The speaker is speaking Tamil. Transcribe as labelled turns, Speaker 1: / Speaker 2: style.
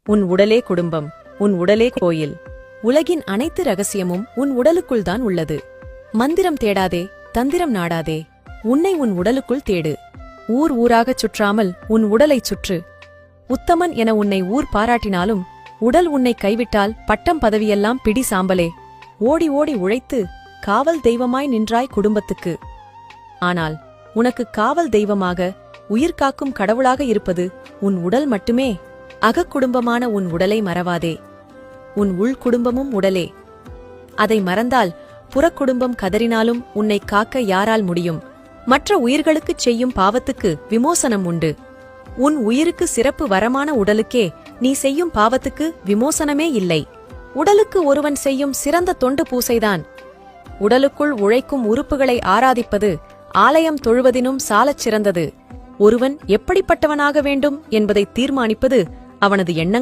Speaker 1: உன் உடலே குடும்பம், உன் உடலே கோயில். உலகின் அனைத்து ரகசியமும் உன் உடலுக்குள் தான் உள்ளது. மந்திரம் தேடாதே, தந்திரம் நாடாதே, உன்னை உன் உடலுக்குள் தேடு. ஊர் ஊராகச் சுற்றாமல் உன் உடலைச் சுற்று. உத்தமன் என உன்னை ஊர் பாராட்டினாலும் உடல் உன்னை கைவிட்டால் பட்டம் பதவியெல்லாம் பிடி சாம்பலே. ஓடி ஓடி உழைத்து காவல் தெய்வமாய் நின்றாய் குடும்பத்துக்கு. ஆனால் உனக்கு காவல் தெய்வமாக உயிர்காக்கும் கடவுளாக இருப்பது உன் உடல் மட்டுமே. அகக்குடும்பமான உன் உடலை மறவாதே. உன் உள்குடும்பமும் உடலே. அதை மறந்தால் புறக்குடும்பம் கதறினாலும் உன்னை காக்க யாரால் முடியும்? மற்ற உயிர்களுக்குச் செய்யும் பாவத்துக்கு விமோசனம் உண்டு. உன் உயிருக்கு சிறப்பு வரமான உடலுக்கே நீ செய்யும் பாவத்துக்கு விமோசனமே இல்லை. உடலுக்கு ஒருவன் செய்யும் சிறந்த தொண்டு பூசைதான். உடலுக்குள் உழைக்கும் உறுப்புகளை ஆராதிப்பது ஆலயம் தொழுவதினும் சாலச் சிறந்தது. ஒருவன் எப்படிப்பட்டவனாக வேண்டும் என்பதை தீர்மானிப்பது அவனது எண்ணங்கள்.